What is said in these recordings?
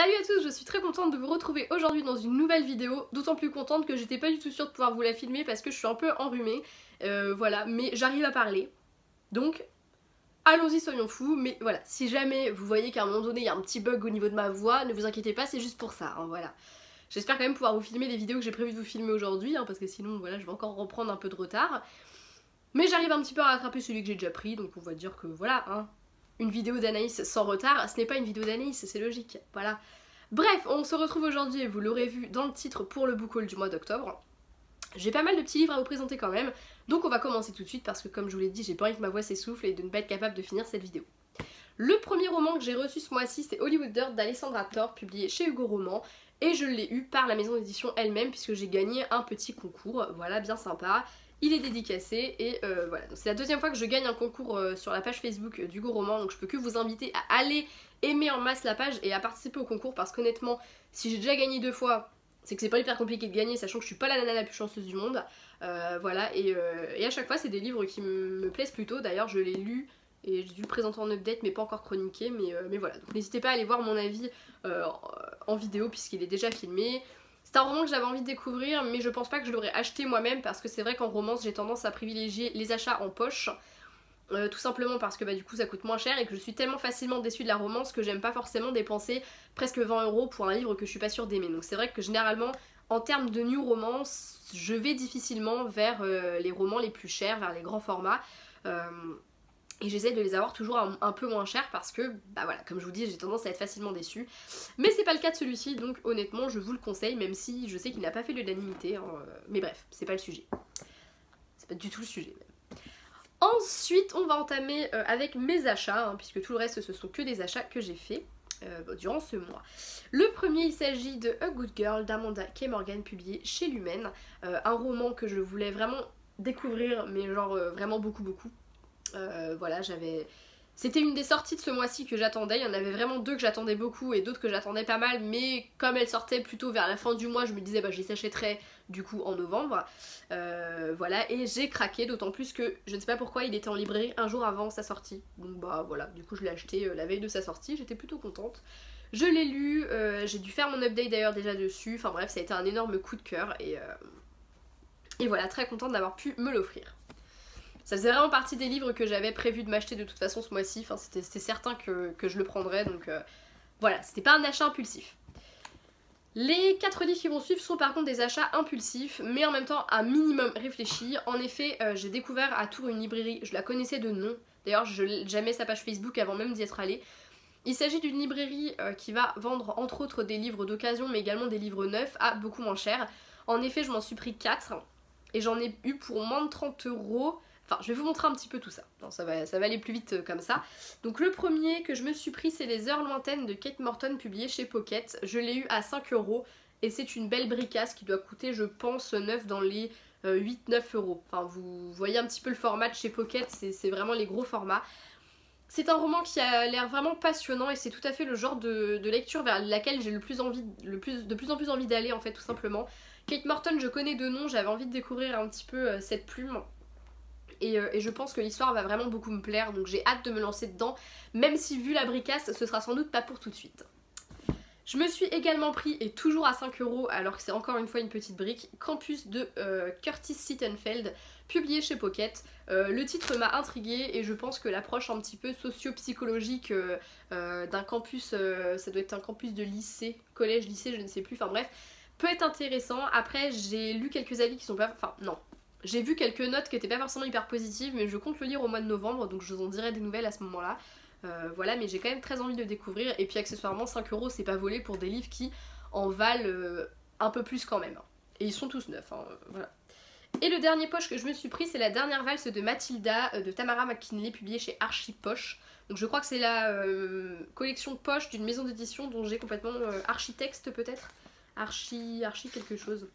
Salut à tous, je suis très contente de vous retrouver aujourd'hui dans une nouvelle vidéo, d'autant plus contente que j'étais pas du tout sûre de pouvoir vous la filmer parce que je suis un peu enrhumée, voilà, mais j'arrive à parler, donc allons-y, soyons fous. Mais voilà, si jamais vous voyez qu'à un moment donné il y a un petit bug au niveau de ma voix, ne vous inquiétez pas, c'est juste pour ça, hein, voilà. J'espère quand même pouvoir vous filmer les vidéos que j'ai prévu de vous filmer aujourd'hui, hein, parce que sinon voilà, je vais encore reprendre un peu de retard. Mais j'arrive un petit peu à rattraper celui que j'ai déjà pris, donc on va dire que voilà, hein. Une vidéo d'Anaïs sans retard, ce n'est pas une vidéo d'Anaïs, c'est logique, voilà. Bref, on se retrouve aujourd'hui, et vous l'aurez vu dans le titre, pour le book haul du mois d'octobre. J'ai pas mal de petits livres à vous présenter quand même, donc on va commencer tout de suite parce que comme je vous l'ai dit, j'ai pas envie que ma voix s'essouffle et de ne pas être capable de finir cette vidéo. Le premier roman que j'ai reçu ce mois-ci, c'est Hollywood Dirt d'Alessandra Torr, publié chez Hugo Roman, et je l'ai eu par la maison d'édition elle-même puisque j'ai gagné un petit concours, voilà, bien sympa. Il est dédicacé et voilà, c'est la deuxième fois que je gagne un concours sur la page Facebook d'Hugo Roman, donc je peux que vous inviter à aller aimer en masse la page et à participer au concours parce qu'honnêtement, si j'ai déjà gagné 2 fois, c'est que c'est pas hyper compliqué de gagner, sachant que je suis pas la nana la plus chanceuse du monde, voilà, et à chaque fois c'est des livres qui me plaisent plutôt. D'ailleurs je l'ai lu et j'ai dû le présenter en update mais pas encore chroniqué, mais voilà, donc n'hésitez pas à aller voir mon avis en vidéo puisqu'il est déjà filmé. C'est un roman que j'avais envie de découvrir, mais je pense pas que je l'aurais acheté moi-même parce que c'est vrai qu'en romance j'ai tendance à privilégier les achats en poche, tout simplement parce que bah, du coup ça coûte moins cher et que je suis tellement facilement déçue de la romance que j'aime pas forcément dépenser presque 20 € pour un livre que je suis pas sûre d'aimer. Donc c'est vrai que généralement en termes de new romance, je vais difficilement vers les romans les plus chers, vers les grands formats. Et j'essaie de les avoir toujours un peu moins chers parce que, bah voilà, comme je vous dis, j'ai tendance à être facilement déçue. Mais c'est pas le cas de celui-ci, donc honnêtement, je vous le conseille, même si je sais qu'il n'a pas fait l'unanimité. Hein, mais bref, c'est pas le sujet. C'est pas du tout le sujet, même. Ensuite, on va entamer avec mes achats, hein, puisque tout le reste, ce sont que des achats que j'ai faits durant ce mois. Le premier, il s'agit de A Good Girl d'Amanda K. Morgan, publié chez Lumen. Un roman que je voulais vraiment découvrir, mais genre vraiment beaucoup. Voilà, c'était une des sorties de ce mois-ci que j'attendais. Il y en avait vraiment 2 que j'attendais beaucoup et d'autres que j'attendais pas mal, mais comme elles sortaient plutôt vers la fin du mois, je me disais bah je les achèterais du coup en novembre. Voilà, et j'ai craqué, d'autant plus que je ne sais pas pourquoi il était en librairie un jour avant sa sortie. Donc bah voilà, du coup je l'ai acheté la veille de sa sortie, j'étais plutôt contente. Je l'ai lu, j'ai dû faire mon update d'ailleurs déjà dessus, enfin bref, ça a été un énorme coup de cœur et voilà, très contente d'avoir pu me l'offrir. Ça faisait vraiment partie des livres que j'avais prévu de m'acheter de toute façon ce mois-ci, enfin, c'était certain que je le prendrais, donc voilà, c'était pas un achat impulsif. Les 4 livres qui vont suivre sont par contre des achats impulsifs, mais en même temps un minimum réfléchi. En effet, j'ai découvert à Tours une librairie, je la connaissais de nom, d'ailleurs j'aimais sa page Facebook avant même d'y être allée. Il s'agit d'une librairie qui va vendre entre autres des livres d'occasion, mais également des livres neufs à beaucoup moins cher. En effet, je m'en suis pris 4, et j'en ai eu pour moins de 30 €. Enfin, je vais vous montrer un petit peu tout ça. Non, ça va aller plus vite comme ça. Donc le premier que je me suis pris, c'est Les Heures Lointaines de Kate Morton, publié chez Pocket. Je l'ai eu à 5 € et c'est une belle bricasse qui doit coûter, je pense, neuf dans les 8-9 €. Enfin, vous voyez un petit peu le format de chez Pocket, c'est vraiment les gros formats. C'est un roman qui a l'air vraiment passionnant et c'est tout à fait le genre de lecture vers laquelle j'ai de plus en plus envie d'aller en fait, tout simplement. Kate Morton, je connais de nom, j'avais envie de découvrir un petit peu cette plume. Et je pense que l'histoire va vraiment beaucoup me plaire, donc j'ai hâte de me lancer dedans, même si vu la bricasse, ce sera sans doute pas pour tout de suite. Je me suis également pris, et toujours à 5 € alors que c'est encore une fois une petite brique, Campus de Curtis Sittenfeld, publié chez Pocket. Le titre m'a intriguée et je pense que l'approche un petit peu socio-psychologique d'un campus, ça doit être un campus de lycée, collège, lycée, je ne sais plus, enfin bref, peut être intéressant. Après j'ai lu quelques avis qui sont pas... Enfin non. J'ai vu quelques notes qui étaient pas forcément hyper positives, mais je compte le lire au mois de novembre, donc je vous en dirai des nouvelles à ce moment-là. Voilà, mais j'ai quand même très envie de le découvrir, et puis accessoirement 5 € c'est pas volé pour des livres qui en valent un peu plus quand même. Et ils sont tous neufs, hein, voilà. Et le dernier poche que je me suis pris, c'est La Dernière Valse de Mathilda de Tamara McKinley, publié chez Archipoche. Donc je crois que c'est la collection poche d'une maison d'édition dont j'ai complètement... Architexte peut-être, Archi quelque chose.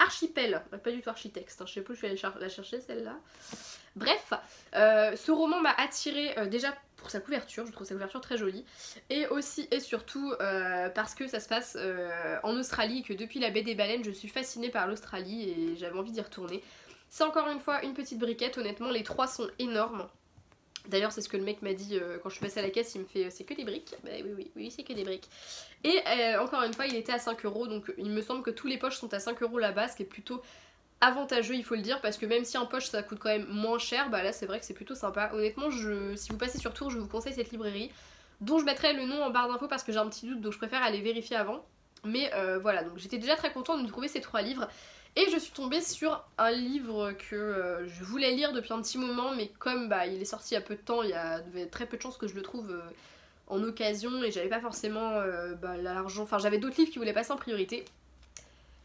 Archipel, pas du tout architecte, hein. Je sais pas où je suis allée la chercher celle-là. Bref, ce roman m'a attirée déjà pour sa couverture, je trouve sa couverture très jolie, et aussi et surtout parce que ça se passe en Australie et que depuis la baie des baleines je suis fascinée par l'Australie et j'avais envie d'y retourner. C'est encore une fois une petite briquette, honnêtement les 3 sont énormes. D'ailleurs c'est ce que le mec m'a dit quand je suis passée à la caisse, il me fait c'est que des briques. Bah oui c'est que des briques. Et encore une fois il était à 5 euros, donc il me semble que tous les poches sont à 5 euros là-bas, ce qui est plutôt avantageux il faut le dire, parce que même si un poche ça coûte quand même moins cher, bah là c'est vrai que c'est plutôt sympa. Honnêtement si vous passez sur Tours, je vous conseille cette librairie, dont je mettrai le nom en barre d'infos parce que j'ai un petit doute, donc je préfère aller vérifier avant. Mais voilà, donc j'étais déjà très contente de trouver ces 3 livres. Et je suis tombée sur un livre que je voulais lire depuis un petit moment, mais comme bah, il est sorti il y a peu de temps, il y avait très peu de chances que je le trouve en occasion, et j'avais pas forcément l'argent, enfin j'avais d'autres livres qui voulaient passer en priorité.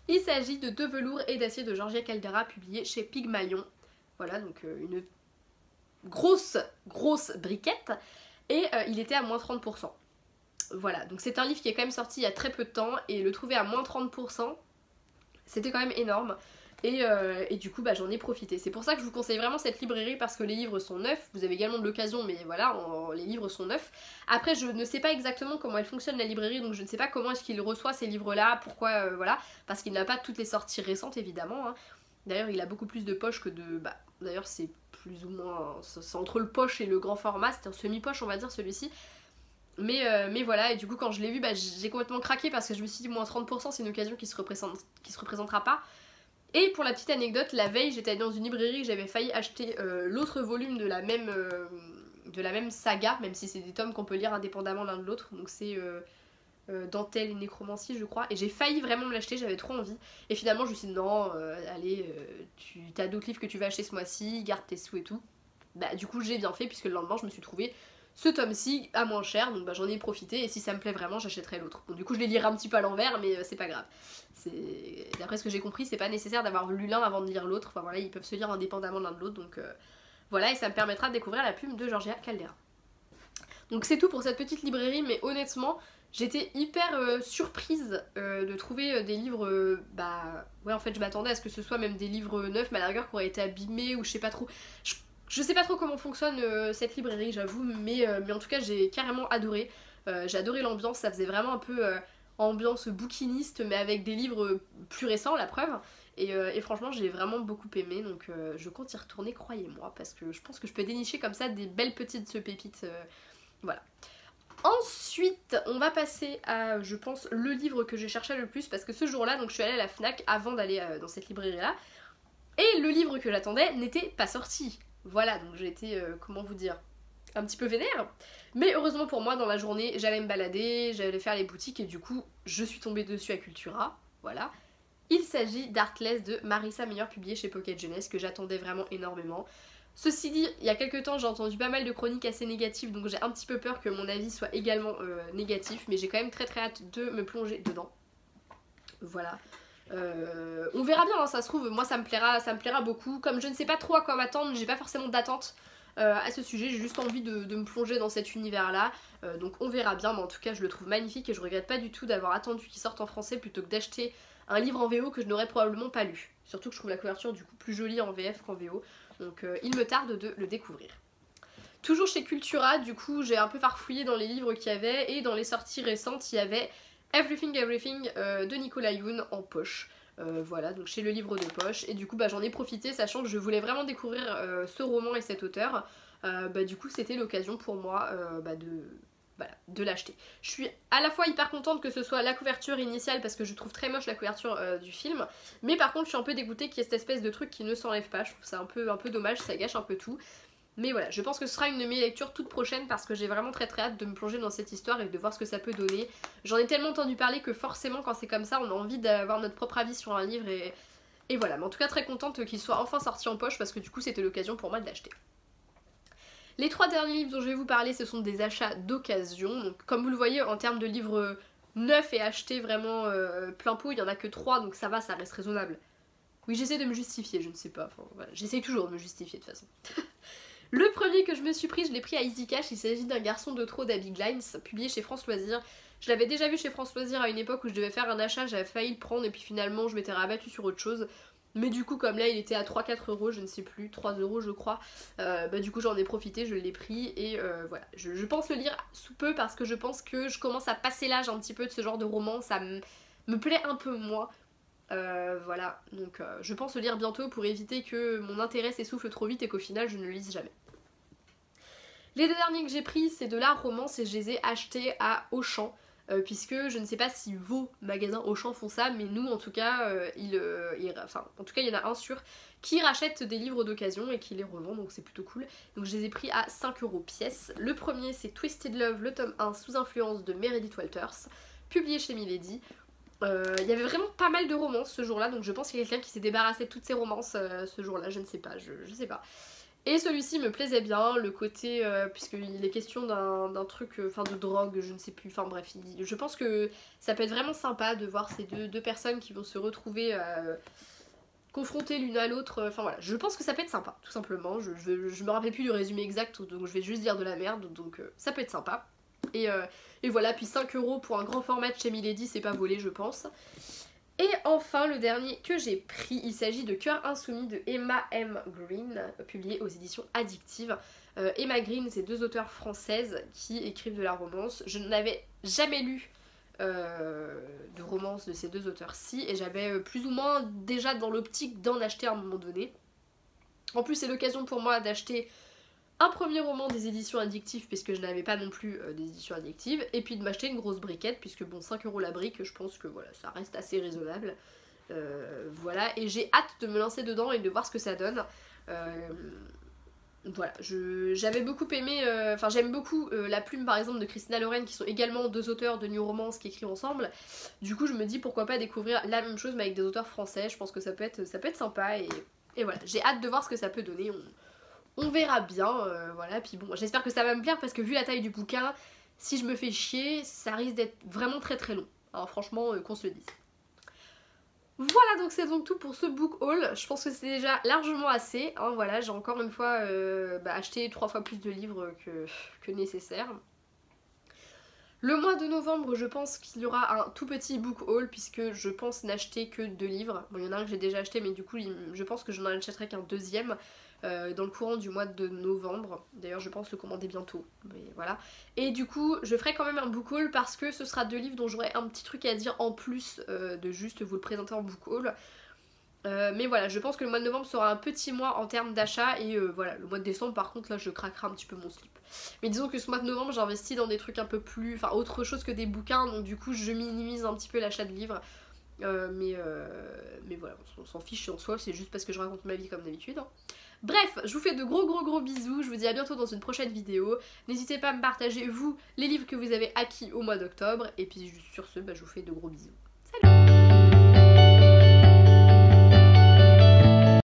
Il s'agit de Deux velours et d'acier de Georgia Caldera, publié chez Pygmalion. Voilà, donc une grosse briquette, et il était à moins 30%. Voilà, donc c'est un livre qui est quand même sorti il y a très peu de temps, et le trouver à moins 30%, c'était quand même énorme. Et du coup bah, j'en ai profité. C'est pour ça que je vous conseille vraiment cette librairie, parce que les livres sont neufs. Vous avez également de l'occasion, mais voilà, les livres sont neufs. Après je ne sais pas exactement comment elle fonctionne la librairie, donc je ne sais pas comment est-ce qu'il reçoit ces livres là, pourquoi voilà, parce qu'il n'a pas toutes les sorties récentes évidemment hein. D'ailleurs il a beaucoup plus de poches que de... Bah d'ailleurs c'est plus ou moins... C'est entre le poche et le grand format, c'est un semi-poche on va dire celui-ci. Mais voilà, et du coup quand je l'ai vu, bah, j'ai complètement craqué, parce que je me suis dit moins 30% c'est une occasion qui se représentera pas. Et pour la petite anecdote, la veille j'étais allée dans une librairie, j'avais failli acheter l'autre volume de la même saga, même si c'est des tomes qu'on peut lire indépendamment l'un de l'autre, donc c'est Dentelle et Nécromancie je crois, et j'ai failli vraiment me l'acheter, j'avais trop envie, et finalement je me suis dit non, allez, tu as d'autres livres que tu vas acheter ce mois-ci, garde tes sous et tout. Bah du coup j'ai bien fait, puisque le lendemain je me suis trouvé ce tome-ci à moins cher, donc bah, j'en ai profité, et si ça me plaît vraiment j'achèterai l'autre. Bon du coup je les lirai un petit peu à l'envers, mais c'est pas grave. D'après ce que j'ai compris, c'est pas nécessaire d'avoir lu l'un avant de lire l'autre, enfin voilà, ils peuvent se lire indépendamment l'un de l'autre, donc voilà, et ça me permettra de découvrir la plume de Georgia Caldera. Donc c'est tout pour cette petite librairie, mais honnêtement j'étais hyper surprise de trouver des livres, bah ouais en fait je m'attendais à ce que ce soit même des livres neufs, mais à la rigueur qui auraient été abîmés ou je sais pas trop. Je sais pas trop comment fonctionne cette librairie j'avoue, mais en tout cas j'ai carrément adoré. J'ai adoré l'ambiance, ça faisait vraiment un peu ambiance bouquiniste, mais avec des livres plus récents, la preuve. Et franchement j'ai vraiment beaucoup aimé, donc je compte y retourner, croyez-moi, parce que je pense que je peux dénicher comme ça des belles petites pépites. Voilà. Ensuite, on va passer à, je pense, le livre que j'ai cherché le plus, parce que ce jour-là, donc je suis allée à la FNAC avant d'aller dans cette librairie-là, et le livre que j'attendais n'était pas sorti. Voilà, donc j'ai été, comment vous dire, un petit peu vénère. Mais heureusement pour moi, dans la journée, j'allais me balader, j'allais faire les boutiques, et du coup, je suis tombée dessus à Cultura, voilà. Il s'agit d'Artless de Marissa Meyer, publié chez Pocket Jeunesse, que j'attendais vraiment énormément. Ceci dit, il y a quelques temps j'ai entendu pas mal de chroniques assez négatives, donc j'ai un petit peu peur que mon avis soit également négatif, mais j'ai quand même très hâte de me plonger dedans. Voilà. On verra bien, hein, ça se trouve, moi ça me plaira beaucoup. Comme je ne sais pas trop à quoi m'attendre, j'ai pas forcément d'attente à ce sujet, j'ai juste envie de me plonger dans cet univers-là. Donc on verra bien, mais en tout cas je le trouve magnifique et je regrette pas du tout d'avoir attendu qu'il sorte en français plutôt que d'acheter un livre en VO que je n'aurais probablement pas lu. Surtout que je trouve la couverture du coup plus jolie en VF qu'en VO. Donc il me tarde de le découvrir. Toujours chez Cultura, du coup j'ai un peu farfouillé dans les livres qu'il y avait, et dans les sorties récentes il y avait Everything Everything de Nicolas Yoon en poche. Voilà, donc chez le livre de poche, et du coup bah, j'en ai profité, sachant que je voulais vraiment découvrir ce roman et cet auteur. Du coup c'était l'occasion pour moi de l'acheter. Je suis à la fois hyper contente que ce soit la couverture initiale, parce que je trouve très moche la couverture du film, mais par contre je suis un peu dégoûtée qu'il y ait cette espèce de truc qui ne s'enlève pas. Je trouve ça un peu dommage, ça gâche un peu tout. Mais voilà, je pense que ce sera une de mes lectures toute prochaine, parce que j'ai vraiment très hâte de me plonger dans cette histoire et de voir ce que ça peut donner. J'en ai tellement entendu parler que forcément quand c'est comme ça on a envie d'avoir notre propre avis sur un livre, et voilà. Mais en tout cas très contente qu'il soit enfin sorti en poche, parce que du coup c'était l'occasion pour moi de l'acheter. Les 3 derniers livres dont je vais vous parler, ce sont des achats d'occasion. Donc comme vous le voyez, en termes de livres neufs et achetés vraiment plein pot, il n'y en a que 3, donc ça va, ça reste raisonnable. Oui, j'essaie de me justifier, je ne sais pas, enfin voilà, j'essaie toujours de me justifier de toute façon. Le premier que je me suis pris, je l'ai pris à Easy Cash, il s'agit d'un garçon de trop d'Abby Grimes, publié chez France Loisirs. Je l'avais déjà vu chez France Loisirs à une époque où je devais faire un achat, j'avais failli le prendre, et puis finalement je m'étais rabattue sur autre chose. Mais du coup comme là il était à 3-4 euros, je ne sais plus, 3 euros je crois, du coup j'en ai profité, je l'ai pris, et voilà. Je pense le lire sous peu, parce que je pense que je commence à passer l'âge un petit peu de ce genre de roman, ça me plaît un peu moins. Voilà, donc je pense le lire bientôt pour éviter que mon intérêt s'essouffle trop vite et qu'au final je ne le lise jamais. Les deux derniers que j'ai pris, c'est de la romance et je les ai achetés à Auchan. Puisque je ne sais pas si vos magasins Auchan font ça, mais nous en tout cas, en tout cas il y en a un sûr qui rachète des livres d'occasion et qui les revend, donc c'est plutôt cool. Donc je les ai pris à 5€ pièce. Le premier c'est Twisted Love, le tome 1 sous influence de Meredith Walters, publié chez Milady. Il y avait vraiment pas mal de romances ce jour-là, donc je pense qu'il y a quelqu'un qui s'est débarrassé de toutes ces romances ce jour-là, je ne sais pas, je sais pas. Et celui-ci me plaisait bien, le côté, puisqu'il est question d'un truc, de drogue, je ne sais plus, enfin bref, je pense que ça peut être vraiment sympa de voir ces deux personnes qui vont se retrouver confrontées l'une à l'autre, enfin voilà, je pense que ça peut être sympa, tout simplement, je me rappelle plus du résumé exact, donc je vais juste dire de la merde, donc ça peut être sympa. Et voilà, puis 5€ pour un grand format de chez Milady, c'est pas volé je pense. Et enfin le dernier que j'ai pris, il s'agit de Cœur Insoumis de Emma M. Green, publié aux éditions Addictive. Emma Green, c'est deux auteurs françaises qui écrivent de la romance. Je n'avais jamais lu de romance de ces deux auteurs-ci et j'avais plus ou moins déjà dans l'optique d'en acheter à un moment donné. En plus c'est l'occasion pour moi d'acheter un premier roman des éditions Addictives puisque je n'avais pas non plus des éditions Addictives, et puis de m'acheter une grosse briquette puisque bon 5€ la brique, je pense que voilà ça reste assez raisonnable. Voilà, et j'ai hâte de me lancer dedans et de voir ce que ça donne. Voilà, j'avais beaucoup aimé, j'aime beaucoup La Plume par exemple de Christina Loren, qui sont également deux auteurs de New Romance qui écrivent ensemble. Du coup je me dis pourquoi pas découvrir la même chose mais avec des auteurs français, je pense que ça peut être sympa et voilà, j'ai hâte de voir ce que ça peut donner. On verra bien, voilà, puis bon, j'espère que ça va me plaire parce que vu la taille du bouquin, si je me fais chier, ça risque d'être vraiment très très long. Alors franchement, qu'on se le dise. Voilà, donc c'est donc tout pour ce book haul. Je pense que c'est déjà largement assez, hein, voilà, j'ai encore une fois acheté 3 fois plus de livres que nécessaire. Le mois de novembre, je pense qu'il y aura un tout petit book haul puisque je pense n'acheter que 2 livres. Bon, il y en a un que j'ai déjà acheté mais du coup je pense que je n'en achèterai qu'un deuxième dans le courant du mois de novembre. D'ailleurs je pense le commander bientôt, mais voilà. Et du coup je ferai quand même un book haul parce que ce sera 2 livres dont j'aurai un petit truc à dire en plus de juste vous le présenter en book haul. Mais voilà, je pense que le mois de novembre sera un petit mois en termes d'achat et voilà, le mois de décembre par contre là je craquerai un petit peu mon slip. Mais disons que ce mois de novembre j'ai investi dans des trucs un peu plus, autre chose que des bouquins, donc du coup je minimise un petit peu l'achat de livres. Mais voilà, on s'en fiche en soi, c'est juste parce que je raconte ma vie comme d'habitude. Hein. Bref, je vous fais de gros bisous, je vous dis à bientôt dans une prochaine vidéo. N'hésitez pas à me partager vous les livres que vous avez acquis au mois d'octobre. Et puis sur ce, je vous fais de gros bisous.